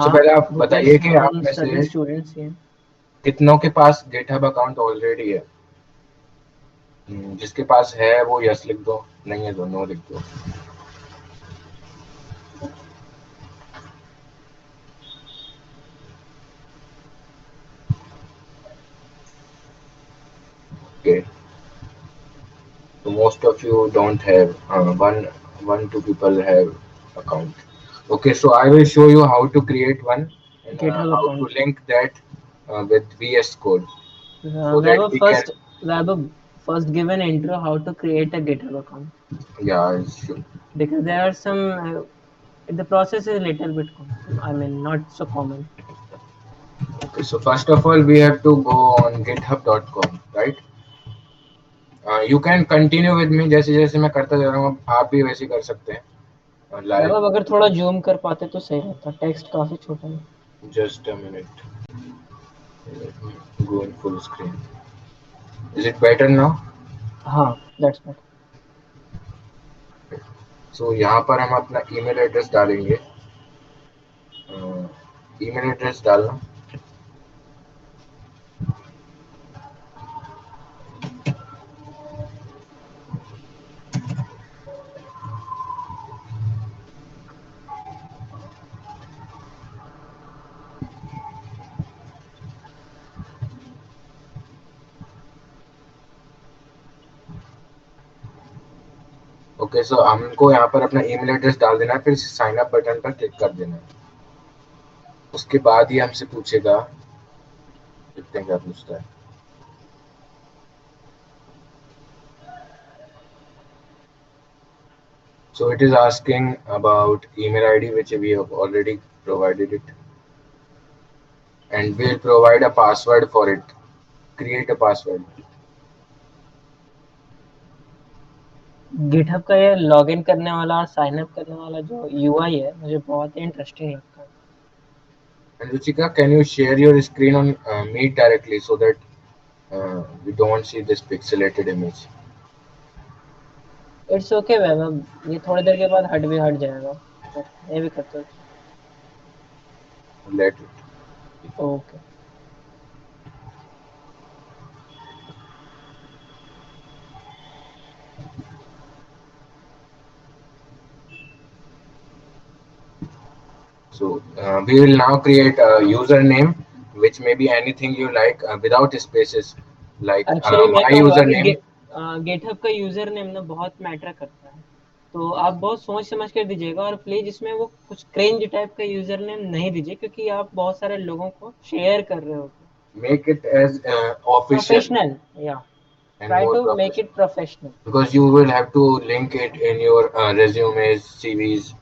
तो हाँ पहले आप रुपेश, बताइए कि आप हम में सभी से स्टूडेंट्स ही हैं। कितनों के पास गिटहब अकाउंट ऑलरेडी है। जिसके पास है वो यस लिख दो, नहीं है तो नो लिख दो। Okay, so most of you don't have one two people have account. Okay, so I will show you how to create one and GitHub how to account. link that with VS Code so that Vaibhav, we can. first give an intro how to create a GitHub account, Yeah, sure. because there are some the process is a little bit I mean not so common. Okay, so first of all we have to go on github.com, right? You can continue with me, जैसे जैसे मैं करता जा रहा हूँ आप भी वैसे कर सकते हैं लाइव. वैभव, अगर थोड़ा जूम कर पाते तो सही रहता, टेक्स्ट काफी छोटा है। Just a minute, let me go in full screen. Is it better now? हाँ, दैट्स बेटर। सो यहाँ पर हम अपना ईमेल एड्रेस डालेंगे। ईमेल एड्रेस डालना। ओके, सो हमको यहाँ पर अपना ईमेल एड्रेस डाल देना है, फिर साइन अप बटन पर क्लिक कर देना है। उसके बाद ही हमसे पूछेगा, देखते हैं क्या पूछता है। So it is asking about email ID which we have already provided it, and we'll provide a password for it. Create a password. GitHub का ये लॉगिन करने वाला और साइन अप करने वाला जो यूआई है, मुझे बहुत ही इंटरेस्टिंग लगता है। And Ruchika, can you share your screen on Meet directly so that we don't see this pixelated image? It's okay Vaibhav, ये थोड़ी देर के बाद हट जाएगा, पर ये भी करते हो। Let it. Okay. So we will now create a username, which may be anything you like without spaces, like actually मैं my कहूँगा कि username. गिटहब का यूजर नेम ना बहुत मैटर करता है, तो आप बहुत सोच समझ कर दीजिएगा, और प्लीज इसमें वो कुछ क्रेंज टाइप का यूजर नेम नहीं दीजिए, क्योंकि आप बहुत सारे लोगों को शेयर कर रहे होते हैं। Make it as official professional, या and try more to make professional it professional. because you will have to link it in your resumes, CVs.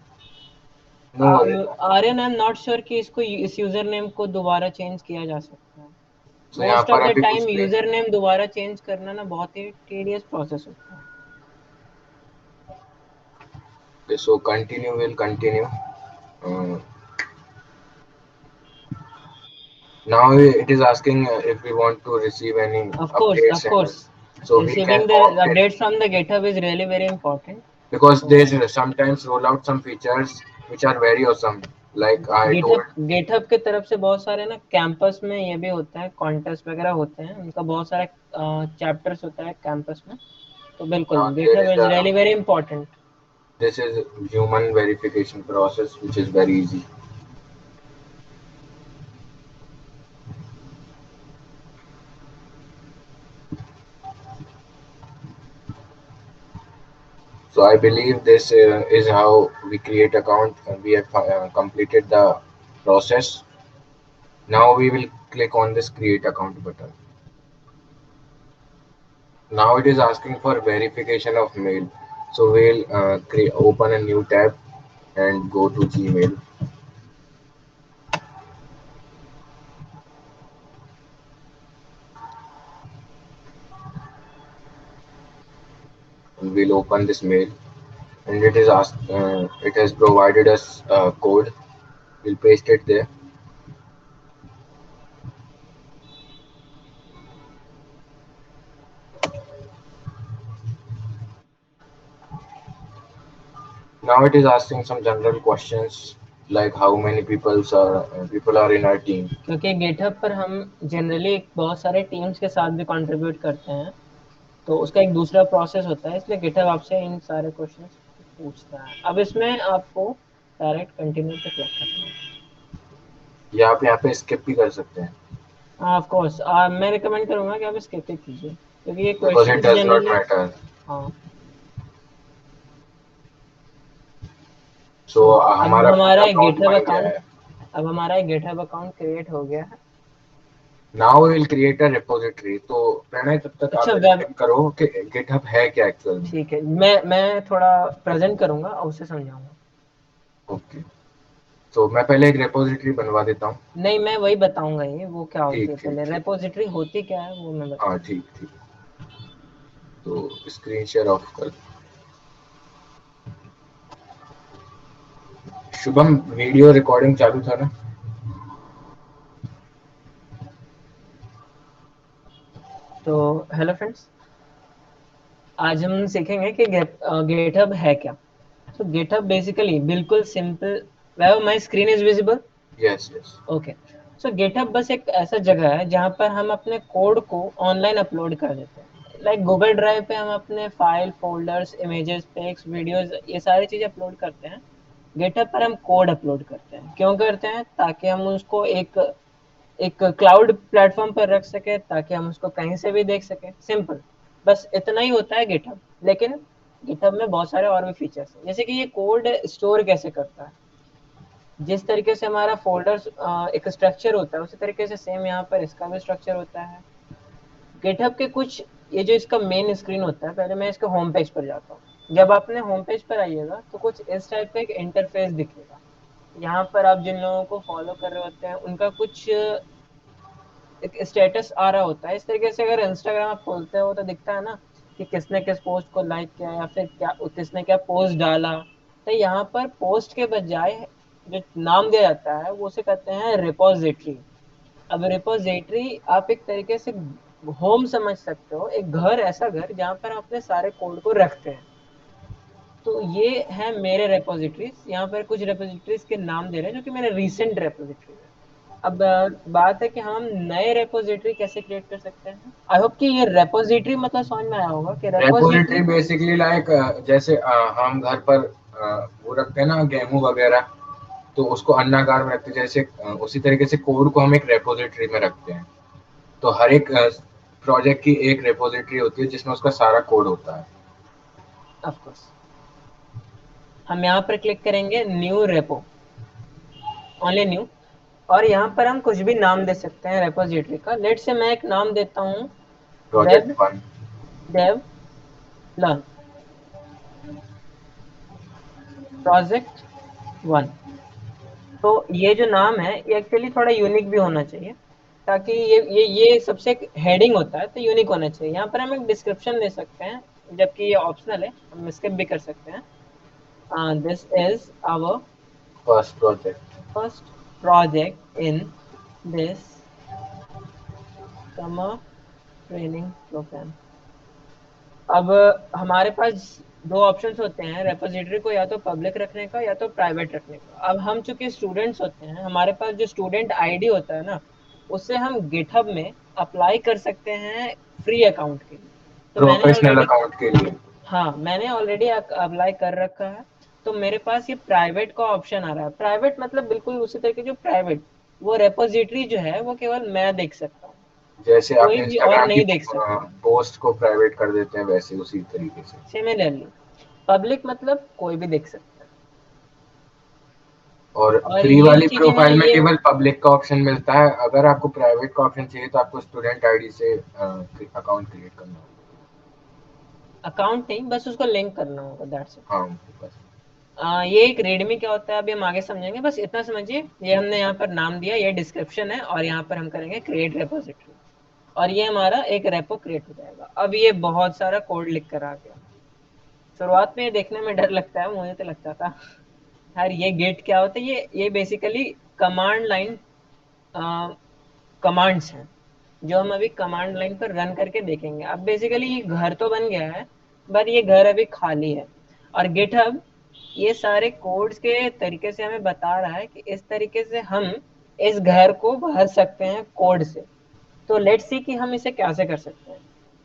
No worries. Aryan, I am not sure कि इसको इस user name को दोबारा change किया जा सकता है। So यहाँ मोस्ट ऑफ पर द अभी टाइम कुछ नहीं। यूजर नेम दोबारा चेंज करना ना बहुत ही टीडियस प्रोसेस होता है। Okay, so continue will continue. Uh, Now it is asking if we want to receive any Of updates and course, so we can receiving the opt it updates from the GitHub is really very important. because they तो sometimes roll out some features which are very awesome. Like I told. GitHub के तरफ से बहुत सारे ना campus में ये भी होता है, कॉन्टेस्ट वगैरह होते हैं, उनका बहुत सारा चैप्टर्स होता है कैंपस में। तो बिल्कुल There GitHub is is a really very important. this is human verification process which is very easy. So I believe this is how we create account. We have completed the process. Now we will click on this create account button. Now it is asking for verification of mail. So we'll open a new tab and go to Gmail. We'll open this mail and it is asked. It has provided us a code. We'll paste it there. Now it is asking some general questions. like how many people are in our team? क्योंकि GitHub पर हम generally बहुत सारे teams के साथ भी contribute करते हैं, तो उसका एक दूसरा प्रोसेस होता है, इसलिए गिटहब आपसे इन सारे क्वेश्चंस पूछता है। अब इसमें आपको डायरेक्ट कंटिन्यू पे क्लिक करना है। या आप यहाँ पे स्किप भी कर सकते हैं, ऑफ कोर्स मैं रिकमेंड करूंगा कि आप स्किप ही कीजिए, क्योंकि ये because it questions does not generally. Matter. हाँ। सो तो अब हमारा हमारा एक अकाउंट गिटहब बन गया अकाउंट है। अब हमारा एक गिटहब अकाउंट क्रिएट हो गया है। Now will create a repository. तो प्रणय, तब तक अच्छा, आप वेब। एक्सप्लेन करो कि गिटहब है क्या एक्चुअल में। ठीक है, मैं थोड़ा प्रेजेंट करूंगा और उसे समझाऊंगा। ओके, तो मैं पहले एक रिपोजिटरी बनवा देता हूँ। नहीं, मैं वही बताऊंगा, ये वो क्या होती ठीक है, ठीक पहले ठीक। रेपोजिटरी होती क्या है वो मैं हाँ बताऊंगा। ठीक ठीक। तो स्क्रीन शेयर ऑफ कर। शुभम, वीडियो रिकॉर्डिंग चालू था ना? तो हेलो फ्रेंड्स, आज हम सीखेंगे कि गिटहब है क्या। तो गिटहब बेसिकली बिल्कुल simple. Where my screen is visible. Yes yes. Okay. So GitHub बस एक ऐसा जगह है जहाँ पर हम अपने कोड को ऑनलाइन अपलोड कर देते हैं। लाइक गूगल ड्राइव पे हम अपने file, folders, images, pics, videos, ये सारी चीजें अपलोड करते हैं। गिटहब पर हम कोड अपलोड करते हैं। क्यों करते हैं? ताकि हम उसको एक एक क्लाउड प्लेटफॉर्म पर रख सके, ताकि हम उसको कहीं से भी देख सके। सिंपल, बस इतना ही होता है गिटहब। लेकिन गिटहब में बहुत सारे और भी फीचर्स हैं, जैसे कि ये कोड स्टोर कैसे करता है। जिस तरीके से हमारा फोल्डर एक स्ट्रक्चर होता है, उसी तरीके से सेम यहाँ पर इसका भी स्ट्रक्चर होता है। गिटहब के कुछ, ये जो इसका मेन स्क्रीन होता है, पहले मैं इसके होम पेज पर जाता हूँ। जब आपने होम पेज पर आइएगा तो कुछ इस टाइप का एक इंटरफेस दिखेगा। यहाँ पर आप जिन लोगों को फॉलो कर रहे होते हैं उनका कुछ एक स्टेटस आ रहा होता है। इस तरीके से अगर इंस्टाग्राम आप खोलते हो तो दिखता है ना कि किसने किस पोस्ट को लाइक किया, या फिर क्या किसने क्या पोस्ट डाला। तो यहाँ पर पोस्ट के बजाय जो नाम दिया जाता है वो उसे कहते हैं रिपोजिटरी। अब रिपोजिटरी आप एक तरीके से होम समझ सकते हो, एक घर, ऐसा घर जहाँ पर आप अपने सारे कोड को रखते हैं। तो ये है मेरे रेपोजिटरीज। यहाँ पर कुछ रेपोजिटरीज के नाम दे रहे हैं जो कि मेरे रीसेंट रेपोजिटरीज है। अब बात है कि हम नए रेपोजिटरी कैसे क्रिएट कर सकते हैं। आई होप कि ये रेपोजिटरी मतलब समझ में आया होगा कि रेपोजिटरी रेपोजिटरी। बेसिकली लाइक, जैसे हम घर पर वो रखते हैं ना गेहूं वगैरह, तो उसको अन्नागार में रखते हैं। जैसे उसी तरीके से कोड को हम एक रेपोजिटरी में रखते हैं। तो हर एक प्रोजेक्ट की एक रेपोजिटरी होती है जिसमें उसका सारा कोड होता है। ऑफ कोर्स, हम यहाँ पर क्लिक करेंगे न्यू रेपो, ओनली न्यू। और यहाँ पर हम कुछ भी नाम दे सकते हैं रेपोजिटरी का। लेट से मैं एक नाम देता हूँ, project web one. Dev learn project one. तो ये जो नाम है ये एक्चुअली थोड़ा यूनिक भी होना चाहिए, ताकि ये सबसे हेडिंग होता है तो यूनिक होना चाहिए। यहाँ पर हम एक डिस्क्रिप्शन दे सकते हैं, जबकि ये ऑप्शनल है, हम स्किप भी कर सकते हैं। This is our first project. First project in this summer training program. अब हमारे पास दो ऑप्शंस होते हैं रेपोजिटरी को या तो पब्लिक रखने का या तो प्राइवेट रखने का। अब हम चूंकि स्टूडेंट्स होते हैं, हमारे पास जो स्टूडेंट आईडी होता है ना, उससे हम गिटहब में अप्लाई कर सकते हैं फ्री अकाउंट के लिए। तो मैंने प्रोफेशनल ऑलरेडी, अकाउंट के लिए। हाँ, मैंने ऑलरेडी अप्लाई कर रखा है। तो मेरे पास ये प्राइवेट का ऑप्शन आ रहा है। प्राइवेट मतलब बिल्कुल उसी तरीके जो प्राइवेट, वो रेपोजिटरी जो है वो केवल मैं देख सकता हूँ, जैसे आप कोई भी और इंस्टाग्राम की नहीं देख सकता। पोस्ट को प्राइवेट कर देते हैं, वैसे उसी तरीके से। सिमिलरली पब्लिक मतलब कोई भी देख सकता है। और और फ्री ये वाली चीजें हैं प्रोफाइल में ये। केवल पब्लिक का ऑप्शन मिलता है। अगर आपको प्राइवेट का ऑप्शन चाहिए तो आपको स्टूडेंट आईडी से अकाउंट क्रिएट करना होगा। अकाउंट नहीं, बस उसको लिंक करना होगा, दैट्स इट। हाँ बस। ये एक रेडमी क्या होता है अभी हम आगे समझेंगे, बस इतना समझिए। ये हमने यहाँ पर नाम दिया, ये डिस्क्रिप्शन है, और यहाँ पर हम करेंगे क्रिएट रेपोजिटरी, और ये हमारा एक रेपो क्रिएट हो जाएगा। अब ये बहुत सारा कोड लिख कर आ गया। शुरुआत में ये देखने में डर लगता है, मुझे तो लगता था यार ये गेट क्या होता है। ये बेसिकली कमांड लाइन कमांड्स हैं, जो हम अभी कमांड लाइन पर रन करके देखेंगे। अब बेसिकली ये घर तो बन गया है, बट ये घर अभी खाली है। और गिटहब ये सारे कोड्स के तरीके से हमें बता रहा है कि इस तरीके से हम इस घर को भर सकते हैं कोड से। तो लेट्स सी कि हम इसे कैसे कर सकते हैं।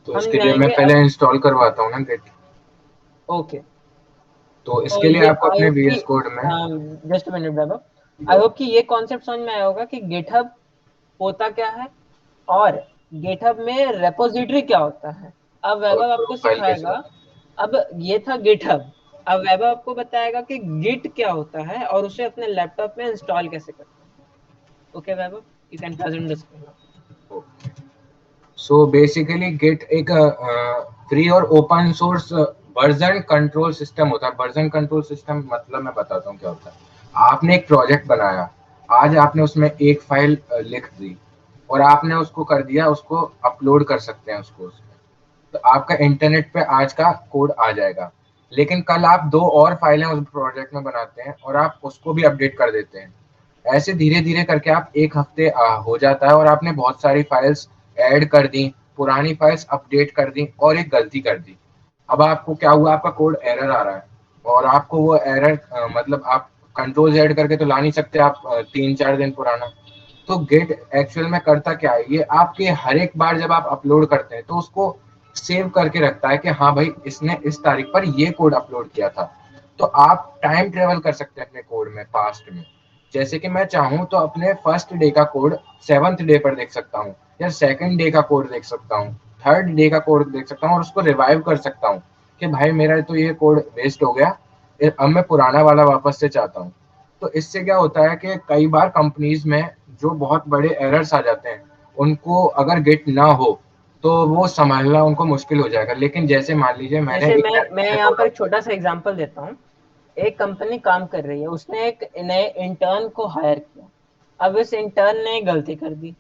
तो हम इसके लिए मैं जाएंगे पहले अब। इंस्टॉल करवाता हूँ ना गिट। ओके। तो तो इसके लिए ये आपको आई अपने होप कि वीएस कोड में just minute Vaibhav, I hope कि ये कॉन्सेप्ट समझ में आया होगा कि गिटहब होता क्या है और गिटहब में रेपोजिटरी क्या होता है। अब और वैभव आपको प्रोफाइल कैसे सिखाएगा। बनाते अब ये था गिटहब। अब वैभव आपको बताएगा कि गिट क्या होता है और उसे अपने लैपटॉप में इंस्टॉल कैसे करते हैं। Okay Vaibhav, you can present the screen. हैं। सो बेसिकली गिट एक फ्री और open source version control system होता है। वर्जन कंट्रोल सिस्टम मतलब मैं बताता हूँ क्या होता है। आपने एक प्रोजेक्ट बनाया, आज आपने उसमें एक फाइल लिख दी और आपने उसको कर दिया, उसको अपलोड कर सकते हैं उसको उसमें। तो आपका इंटरनेट पे आज का कोड आ जाएगा। लेकिन कल आप दो और फाइलें उस प्रोजेक्ट में बनाते हैं और आप उसको भी अपडेट कर देते हैं। ऐसे धीरे धीरे करके आप एक हफ्ते हो जाता है और आपने बहुत सारी फाइल्स ऐड कर दी, पुरानी फाइल्स अपडेट कर दी और एक गलती कर दी। अब आपको क्या हुआ, आपका कोड एरर आ रहा है और आपको वो एरर मतलब आप कंट्रोल ऐड करके तो ला नहीं सकते आप 3-4 दिन पुराना। तो गेट एक्चुअल में करता क्या है, ये आपके हर एक बार जब आप अपलोड करते हैं तो उसको सेव करके रखता है कि हाँ भाई इसने इस तारीख पर ये कोड अपलोड किया था। तो आप टाइम ट्रेवल कर सकते हैं अपने कोड में पास्ट में। जैसे कि मैं चाहूँ तो अपने फर्स्ट डे का कोड 7th डे पर देख सकता हूँ, या सेकंड डे का कोड देख सकता हूँ, थर्ड डे का कोड देख सकता हूँ और उसको रिवाइव कर सकता हूँ कि भाई मेरा तो ये कोड वेस्ट हो गया, अब मैं पुराना वाला वापस से चाहता हूँ। तो इससे क्या होता है कि कई बार कंपनीज में जो बहुत बड़े एरर्स आ जाते हैं, उनको अगर गिट ना हो तो वो संभालना उनको मुश्किल हो जाएगा। लेकिन जैसे मान लीजिए मैंने जैसे एक मैं नया यहाँ कोड पर एक अपलोड छोटा सा एग्जांपल देता हूँ। एक कंपनी काम कर रही है, उसने एक नए इंटर्न को हायर किया। अब इस इंटर्न ने गलती कर दी।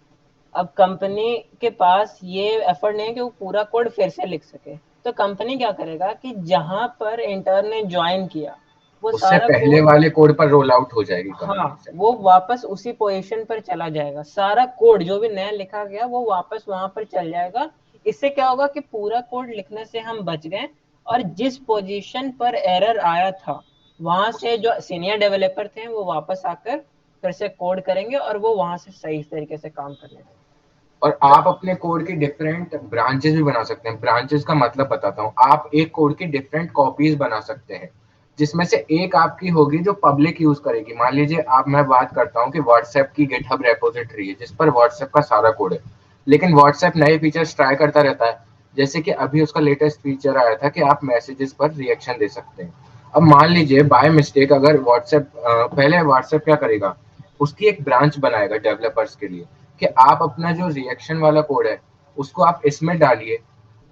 अब कंपनी के पास ये एफर्ट नहीं है कि वो पूरा कोड फिर से लिख सके। तो कंपनी क्या करेगा कि जहां पर इंटर्न ने ज्वाइन किया वो उससे सारा पहले कोड, वाले कोड पर रोल आउट हो जाएगी हाँ, कंपनी से। वो वापस उसी पोजीशन पर चला जाएगा। सारा कोड जो भी नया लिखा गया वो वापस वहां पर चल जाएगा। इससे क्या होगा कि पूरा कोड लिखने से हम बच गए और जिस पोजीशन पर एरर आया था वहां से जो सीनियर डेवलपर थे वो वापस आकर फिर से कोड करेंगे और वो वहां से सही तरीके से काम करने लगेंगे। और आप अपने कोड की डिफरेंट ब्रांचेस भी बना सकते हैं। ब्रांचेस का मतलब बताता हूँ, आप एक कोड की डिफरेंट कॉपीज बना सकते हैं जिसमें से एक आपकी होगी जो पब्लिक यूज करेगी। मान लीजिए आप, मैं बात करता हूँ कि व्हाट्सएप की गिटहब रेपोजिटरी है जिस पर व्हाट्सएप का सारा कोड है। लेकिन व्हाट्सएप नए फीचर्स ट्राई करता रहता है। जैसे कि अभी उसका लेटेस्ट फीचर आया था कि आप मैसेजेस पर रिएक्शन दे सकते हैं। अब मान लीजिए बाय मिस्टेक अगर व्हाट्सएप, पहले व्हाट्सएप क्या करेगा, उसकी एक ब्रांच बनाएगा डेवलपर्स के लिए कि आप अपना जो रिएक्शन वाला कोड है उसको आप इसमें डालिए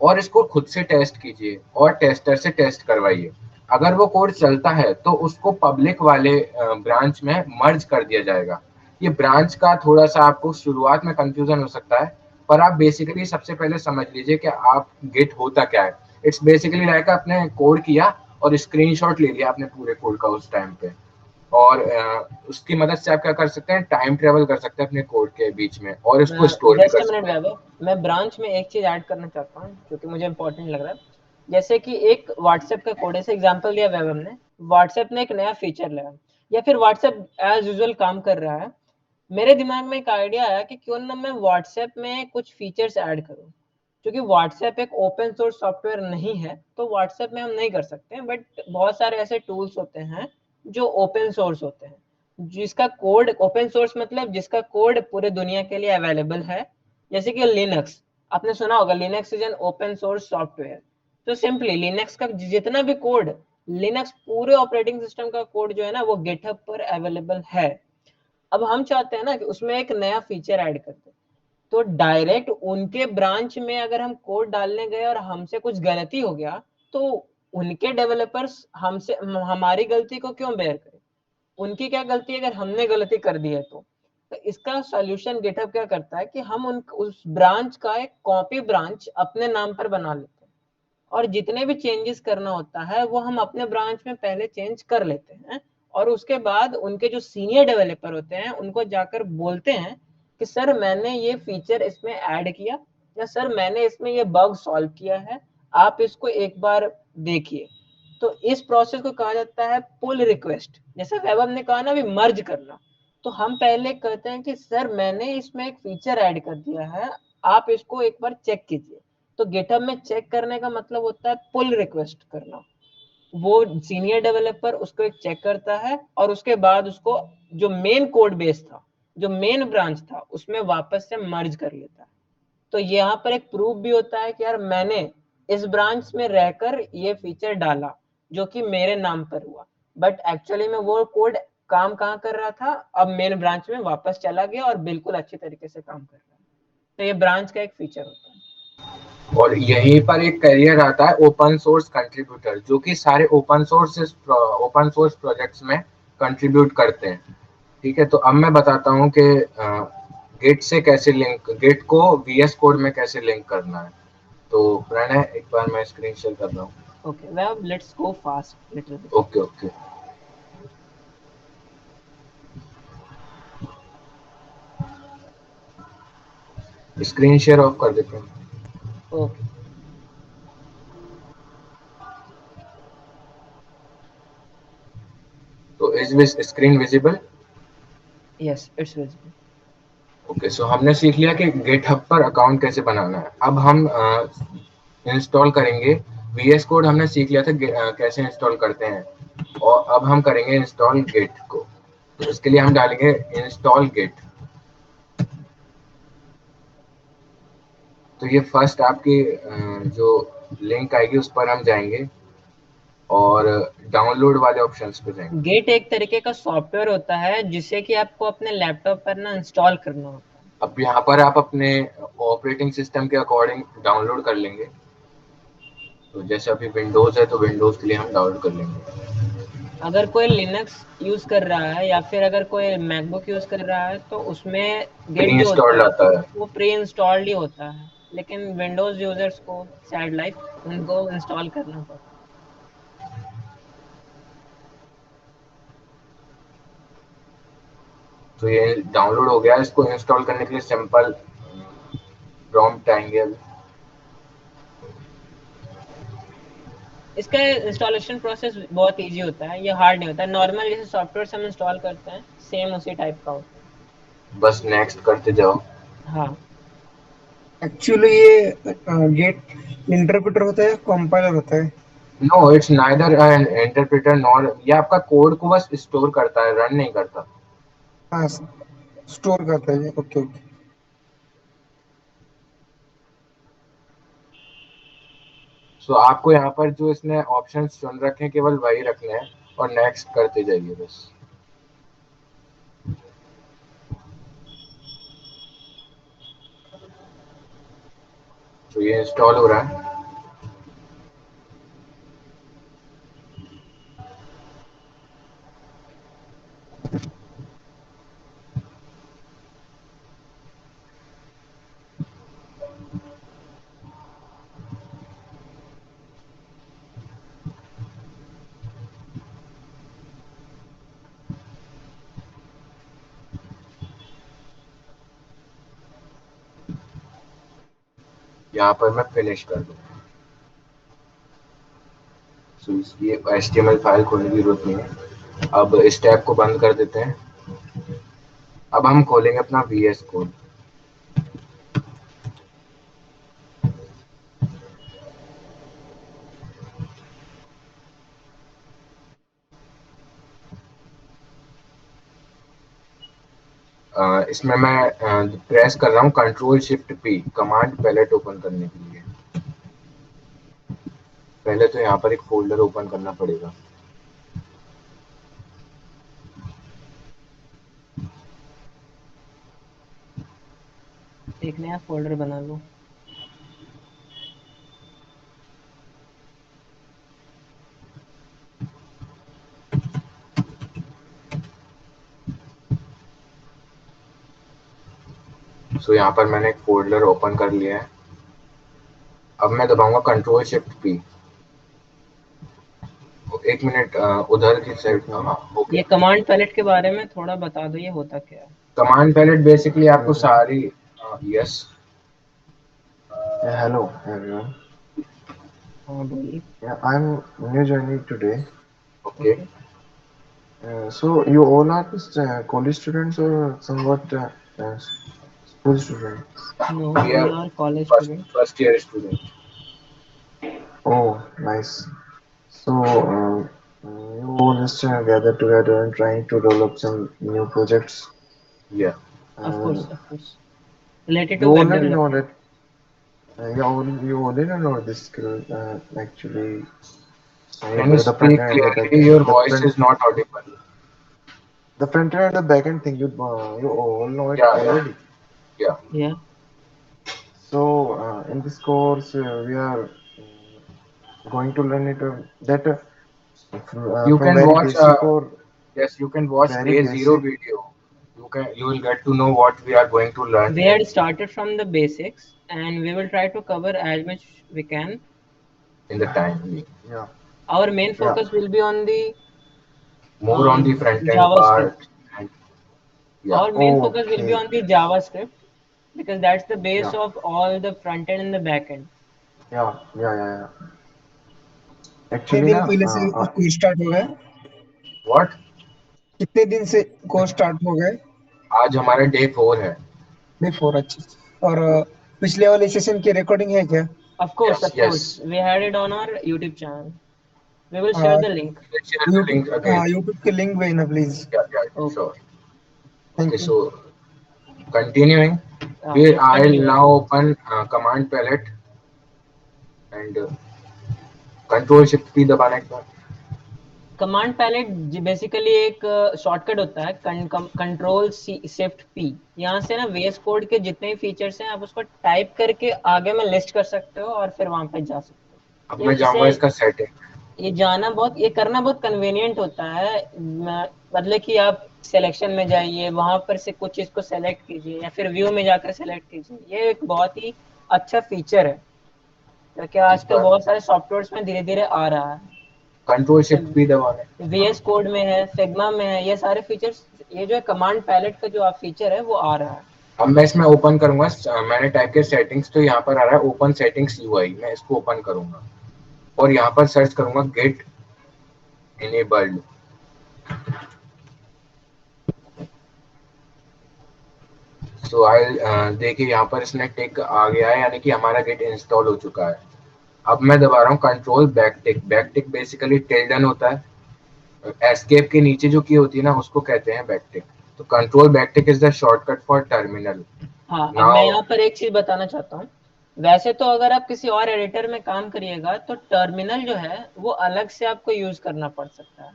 और इसको खुद से टेस्ट कीजिए और टेस्टर से टेस्ट करवाइए। अगर वो कोड चलता है तो उसको पब्लिक वाले ब्रांच में मर्ज कर दिया जाएगा। ये ब्रांच का थोड़ा सा आपको शुरुआत में कंफ्यूजन हो सकता है, पर आप बेसिकली सबसे पहले समझ लीजिए कि आप गिट होता क्या है। इट्स बेसिकली लाइक आपने कोड किया और स्क्रीनशॉट ले लिया आपने पूरे कोड का उस टाइम पे, और उसकी मदद से आप क्या कर सकते हैं, टाइम ट्रेवल कर सकते हैं अपने कोड के बीच में और उसको स्टोर भी जस्ट कर अ मिनट सकते हैं। वैभव, मैं ब्रांच में एक चीज ऐड करना चाहता हूँ जो कि मुझे इंपॉर्टेंट लग रहा है। जैसे कि एक व्हाट्सएप का कोड, ऐसे एग्जांपल दिया वैभव ने। व्हाट्सएप ने एक नया फीचर लाया या फिर व्हाट्सएप एज यूजुअल काम कर रहा है। मेरे दिमाग में एक आइडिया आया कि क्यों ना मैं व्हाट्सएप में कुछ फीचर्स ऐड करूँ। क्योंकि व्हाट्सएप एक ओपन सोर्स सॉफ्टवेयर नहीं है तो व्हाट्सएप में हम नहीं कर सकते, बट बहुत सारे ऐसे टूल्स होते हैं जो ओपन सोर्स होते हैं, जिसका कोड ओपन सोर्स मतलब जिसका कोड पूरे दुनिया के लिए अवेलेबल है। जैसे कि लिनक्स, आपने सुना होगा Linux is an open source software. तो सिंपली लिनक्स का जितना भी कोड, लिनक्स पूरे ऑपरेटिंग सिस्टम का कोड जो है ना वो गिटहब पर अवेलेबल है। अब हम चाहते हैं ना कि उसमें एक नया फीचर ऐड कर दे। तो डायरेक्ट उनके ब्रांच में अगर हम कोड डालने गए और हमसे कुछ गलती हो गया तो उनके डेवलपर्स हमसे हमारी गलती को क्यों बेयर करें। उनकी क्या गलती है अगर हमने गलती कर दी है तो इसका सॉल्यूशन गिटहब क्या करता है कि हम उन उस ब्रांच का एक कॉपी ब्रांच अपने नाम पर बना लेते हैं और जितने भी चेंजेस करना होता है वो हम अपने ब्रांच में पहले चेंज कर लेते हैं और उसके बाद उनके जो सीनियर डेवलपर होते हैं उनको जाकर बोलते हैं कि सर मैंने ये फीचर इसमें ऐड किया या सर मैंने इसमें ये बग सॉल्व किया है, आप इसको एक बार देखिए। तो इस प्रोसेस को कहा जाता है पुल रिक्वेस्ट। जैसे वेब ने कहा ना, अभी मर्ज करना, तो हम पहले कहते हैं कि सर मैंने इसमें एक फीचर ऐड कर दिया है, आप इसको एक बार चेक कीजिए। तो गिटहब में चेक करने का मतलब होता है पुल रिक्वेस्ट करना। वो सीनियर डेवलपर उसको एक चेक करता है और उसके बाद उसको जो मेन कोड बेस था, जो मेन ब्रांच था, उसमें वापस से मर्ज कर लेता है। तो यहाँ पर एक प्रूफ भी होता है कि यार मैंने इस ब्रांच में रहकर ये फीचर डाला जो कि मेरे नाम पर हुआ, बट एक्चुअली में वो कोड काम कहाँ कर रहा था, अब मेन ब्रांच में वापस चला गया और बिल्कुल अच्छी तरीके से काम कर रहा है। तो ये ब्रांच का एक फीचर होता है। और यहीं पर एक करियर आता है ओपन सोर्स कंट्रीब्यूटर, जो कि सारे ओपन सोर्स प्रोजेक्ट्स में कंट्रीब्यूट करते हैं। ठीक है, तो अब मैं बताता हूँ कि गिट से कैसे लिंक, गिट को वीएस कोड में कैसे लिंक करना है। तो प्रणय, एक बार मैं स्क्रीन शेयर कर रहा हूँ। Okay, web let's go fast little bit. Okay okay, screen share off कर देते हैं। ओके, तो is screen visible? Yes it's visible. Okay, so हमने सीख लिया कि गिटहब पर अकाउंट कैसे बनाना है। अब हम इंस्टॉल करेंगे। वीएस कोड हमने सीख लिया था कैसे इंस्टॉल करते हैं, और अब हम करेंगे इंस्टॉल गिट को। तो इसके लिए हम डालेंगे इंस्टॉल गिट। तो ये फर्स्ट आपकी जो लिंक आएगी उस पर हम जाएंगे और डाउनलोड वाले ऑप्शंस पे जाएंगे। गेट एक तरीके का सॉफ्टवेयर होता है जिसे कि आपको अपने लैपटॉप पर ना इंस्टॉल करना होता है। अब यहाँ पर आप अपने ऑपरेटिंग सिस्टम के अकॉर्डिंग डाउनलोड कर लेंगे। तो जैसे अभी विंडोज है तो विंडोज के लिए हम डाउनलोड कर लेंगे। अगर कोई लिनक्स यूज कर रहा है या फिर अगर कोई मैकबुक यूज कर रहा है तो उसमें प्री गेट जो होता इंस्टॉल्ड है आता है। वो प्री इंस्टॉल्ड ही होता है। लेकिन विंडोज यूजर्स को सैड लाइफ, उनको इंस्टॉल करना पड़ता है। तो ये डाउनलोड हो गया। इसको इंस्टॉल करने के लिए सिंपल प्रॉम्प्ट आएंगे अभी। इसका इंस्टॉलेशन प्रोसेस बहुत इजी होता है, ये हार्ड नहीं होता है। नॉर्मल जैसे सॉफ्टवेयर हम इंस्टॉल करते हैं सेम उसी टाइप का होता है। बस नेक्स्ट करते जाओ। हाँ, एक्चुअली ये गेट इंटरप्रेटर होता है, कंपाइलर होता है। No, it's neither an interpreter nor, ये आपका कोड को बस स्टोर करता है, रन नहीं करता। हाँ, स्टोर करता है। Okay okay. सो आपको यहाँ पर जो इसने ऑप्शंस चुन रखे हैं केवल वही रखने हैं और नेक्स्ट करते जाइए बस। तो ये इंस्टॉल हो रहा है। यहाँ पर मैं फिनिश कर दूँ। सो इसकी HTML फाइल खोलने की जरूरत नहीं है। अब इस टैब को बंद कर देते हैं। अब हम खोलेंगे अपना VS कोड। इसमें मैं प्रेस कर रहा हूँ Ctrl+Shift+P कमांड पैलेट ओपन करने के लिए। पहले तो यहाँ पर एक फोल्डर ओपन करना पड़ेगा। एक नया फोल्डर बना लो। सो यहाँ पर मैंने एक फोल्डर ओपन कर लिया है। अब मैं दबाऊंगा Ctrl+Shift+P। एक मिनट, उधर की साइड में, हाँ हो ये गया। कमांड पैलेट के बारे में थोड़ा बता दो, ये होता क्या है? कमांड पैलेट बेसिकली आपको सारी, यस, Hello everyone. हाँ बोलिए। Yeah, I'm new joining today. Okay. Okay. So you all are just college students or somewhat school students? No, We we are are college first student. first year student. Oh, nice. So you all just gather together and trying to develop some new projects. Yeah. Of course, And of course, related you to web already know development. that. You already know this skill actually. Can you The front speak end and the back clearly? end. Your voice is not audible. The front end and the back end thing. You all know it Yeah, yeah, already. yeah. या So in this course, we are going to learn it that You from can very watch. basic or Yes, you can watch very day zero basic. video. You will get to know what we are going to learn we had in started from the basics and we will try to cover as much we can. the time. Yeah, Our main yeah. focus will be on the More on the front end JavaScript. part. And yeah, Our main focus will be Okay. on the JavaScript because that's the base Yeah, of all the front end and the back end. yeah. कितने Actually, दिन na, पहले से course start हो गया? what? कितने दिन से course start हो गए? आज हमारा डे 4 है. बिफोर, अच्छा। और पिछले वाले सेशन की रिकॉर्डिंग है क्या? Yes, Of course, yes. we had it on our YouTube channel. We will share हाँ, the link. Let's share the YouTube, link again. YouTube के लिंक भेजना please. Yeah, yeah, Okay. sure. Okay, thank you. so continuing, Let's I'll continue now on. open command palette and control shift P दबाना एक बार. Command palette basically एक shortcut होता है, control C shift P. यहाँ से ना VS code के जितने भी फीचर्स हैं आप उसको टाइप करके आगे में लिस्ट कर सकते हो और फिर वहां पे जा सकते अब हो। मैं इसे जाऊंगा इसका सेटिंग. ये करना बहुत कन्वीनियंट होता है। मतलब कि आप सिलेक्शन में जाइए, वहां पर से कुछ चीज को सेलेक्ट कीजिए या फिर व्यू में जाकर सेलेक्ट कीजिए। ये एक बहुत ही अच्छा फीचर है क्योंकि इस आजकल बार बहुत सारे सॉफ्टवेयर में धीरे धीरे आ रहा है। कंट्रोल शिफ्ट पी दबाना है. VS कोड में है, फिग्मा में है, ये सारे फीचर्स, ये जो है कमांड पैलेट का जो आप फीचर है वो आ रहा है। अब मैं इसमें ओपन करूंगा. मैंने टाइप किया सेटिंग्स, तो यहाँ पर आ रहा है ओपन सेटिंग्स यूआई. मैं इसको ओपन करूंगा और यहाँ पर सर्च करूंगा गेट इनेबल्ड. सो आई देखिए यहाँ पर इसने टिक आ गया है, यानी कि हमारा गेट इंस्टॉल हो चुका है. अब मैं दबा रहा हूँ कंट्रोल बैक टिक बेसिकली टिल्डन होता है. एस्केप के नीचे जो की होती है ना, उसको कहते हैं बैक टिक. तो control back tick is the shortcut for terminal. हाँ, अब मैं नाउ यहाँ पर एक चीज बताना चाहता हूँ। वैसे तो अगर आप किसी और एडिटर में काम करिएगा तो टर्मिनल जो है वो अलग से आपको यूज करना पड़ सकता है।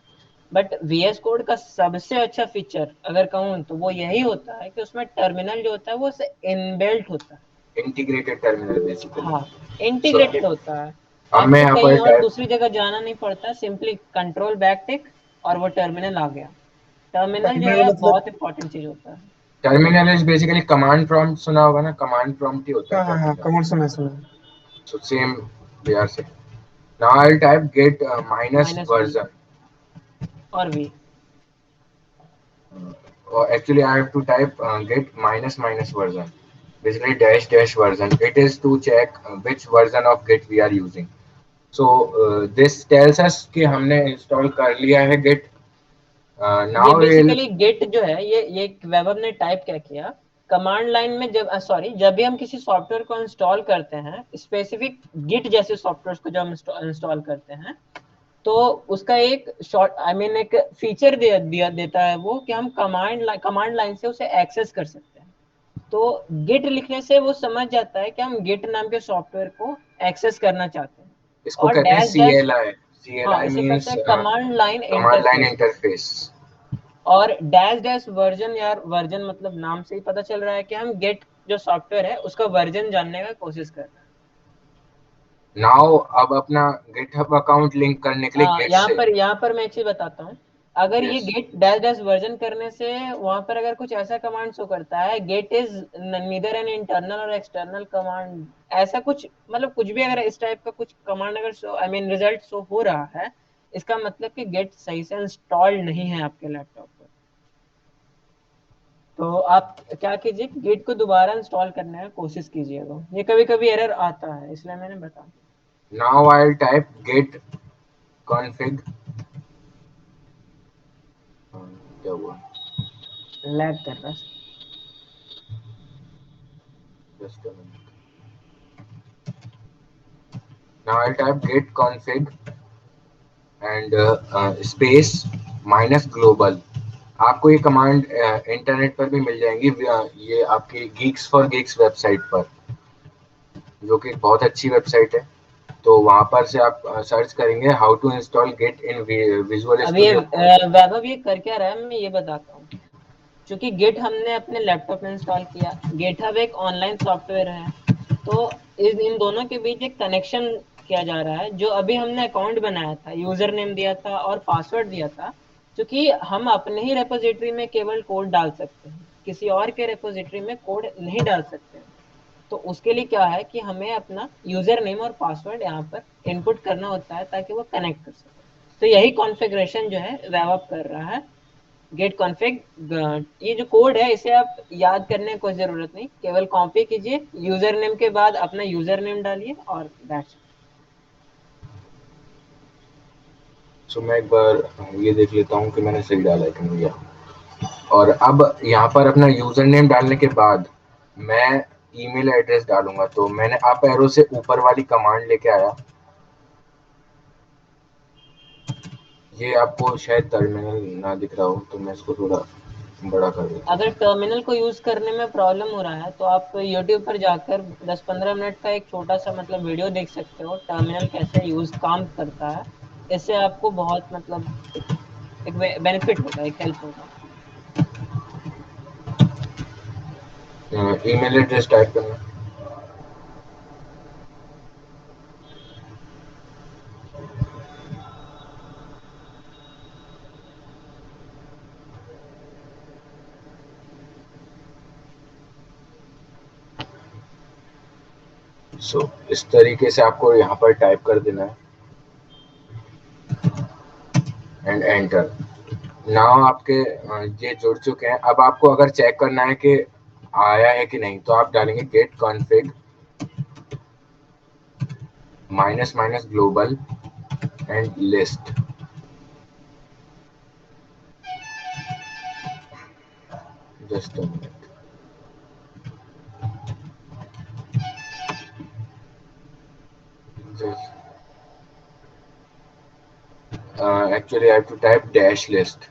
बट VS कोड का सबसे अच्छा फीचर अगर कहूँ तो वो यही होता है कि उसमें टर्मिनल जो होता है वो इनबिल्ट होता है। Integrated terminal basically. हाँ, सो इंटीग्रेटेड होता है। अब मैं आपको यहाँ कहीं पर और टाइप. दूसरी जगह जाना नहीं पड़ता, सिंपली कंट्रोल बैक टिक और वो टर्मिनल आ गया। टर्मिनल जो टर्मिनल है मतलब? बहुत इंपॉर्टेंट चीज होता है। Terminal is basically command prompt. सुना होगा ना, कमांड प्रॉम्प्ट ही होता है हाँ, टर्मिनल. कमांड सुना। So same we are saying. Now I'll type get minus -v version. और v। Or actually I have to type get minus version. Basically dash version. It is to check which version of Git we are using. So this tells us कि हमने install कर लिया है Git. ये Now we'll basically gate जो है, ये web ने टाइप क्या किया, कमांड लाइन में जब भी हम किसी सॉफ्टवेयर को इंस्टॉल करते हैं, स्पेसिफिक गिट जैसे सॉफ्टवेयर को जब हम इंस्टॉल करते हैं तो उसका एक शॉर्ट एक फीचर देता है वो कि हम कमांड लाइन से उसे एक्सेस कर सकते हैं। तो गिट लिखने से वो समझ जाता है कि हम गिट नाम के सॉफ्टवेयर को एक्सेस करना चाहते हैं। इसको और कहते हैं डैश डैश, CLI. हाँ, CLI इसे कहते means हैं command line command line interface. interface. और डैश डैश वर्जन, यार वर्जन मतलब नाम से ही पता चल रहा है कि हम गेट जो सॉफ्टवेयर है उसका वर्जन जानने का कोशिश कर रहे हैं। Now अब अपना GitHub अकाउंट लिंक करने के लिए गेट से. यहाँ पर मैं एक चीज बताता हूँ। अगर ये Yes. Gate dash dash version करने से वहां पर अगर कुछ ऐसा कमांड शो करता है, git is neither an internal और एक्सटर्नल कमांड, ऐसा कुछ मतलब कुछ भी अगर इस टाइप का कुछ कमांड अगर शो रिजल्ट शो हो रहा है, इसका मतलब कि गेट सही से इंस्टॉल नहीं है आपके लैपटॉप पर। तो आप क्या कीजिए, गिट को दोबारा इंस्टॉल करने की कोशिश कीजिएगा। ये कभी कभी एरर आता है, इसलिए मैंने बता दिया। Now I'll type git config. क्या हुआ? लैग कर रहा है। Just a minute. Now I'll type git config and space minus global. आपको ये कमांड इंटरनेट पर भी मिल जाएंगी, ये आपकी geeks for geeks वेबसाइट पर, जो कि बहुत अच्छी वेबसाइट है। तो वहां पर से आप सर्च करेंगे how to install git in visual अब ये स्टूडियो। वैभव ये कर क्या रहा है, मैं ये बताता हूँ। क्योंकि गिट हमने अपने लैपटॉप में इंस्टॉल किया, गिटहब एक ऑनलाइन सॉफ्टवेयर है, तो इन दोनों के बीच एक कनेक्शन किया जा रहा है। जो अभी हमने अकाउंट बनाया था, यूजर नेम दिया था और पासवर्ड दिया था, क्योंकि हम अपने ही रेपोजिटरी में केवल कोड डाल सकते हैं, किसी और के रेपोजिटरी में कोड नहीं डाल सकते हैं। तो उसके लिए क्या है कि हमें अपना यूजर नेम और पासवर्ड यहाँ पर इनपुट करना होता है ताकि वो कनेक्ट कर सके। तो यही कॉन्फ़िगरेशन जो है वेबअप कर रहा है, गेट कॉन्फ़िग। ये जो कोड है इसे आप याद करने की कोई जरूरत नहीं, केवल कॉपी कीजिए, यूजर नेम के बाद अपना यूजर नेम डालिए और दैट्स इट। सो मैं एक बार ये देख लेता हूँ कि मैंने सही डाला है कि नहीं डाला। और अब यहाँ पर अपना यूजर नेम डालने के बाद मैं ईमेल एड्रेस डालूंगा। तो मैंने अप एरो से ऊपर वाली कमांड लेके आया। ये आपको शायद टर्मिनल ना दिख रहा हो, तो मैं इसको थोड़ा बड़ा कर देता अगर हूँ। टर्मिनल को यूज करने में प्रॉब्लम हो रहा है तो आप यूट्यूब पर जाकर 10-15 मिनट का एक छोटा सा मतलब वीडियो देख सकते हो, टर्मिनल कैसे यूज काम करता है। इससे आपको बहुत मतलब एक बेनिफिट होगा, एक हेल्प होगा। ईमेल एड्रेस टाइप करना। सो इस तरीके से आपको यहाँ पर टाइप कर देना है एंड एंटर। नाउ आपके ये जुड़ चुके हैं। अब आपको अगर चेक करना है कि आया है कि नहीं, तो आप डालेंगे git config minus minus global and list. Just a minute. Actually I have to type dash list.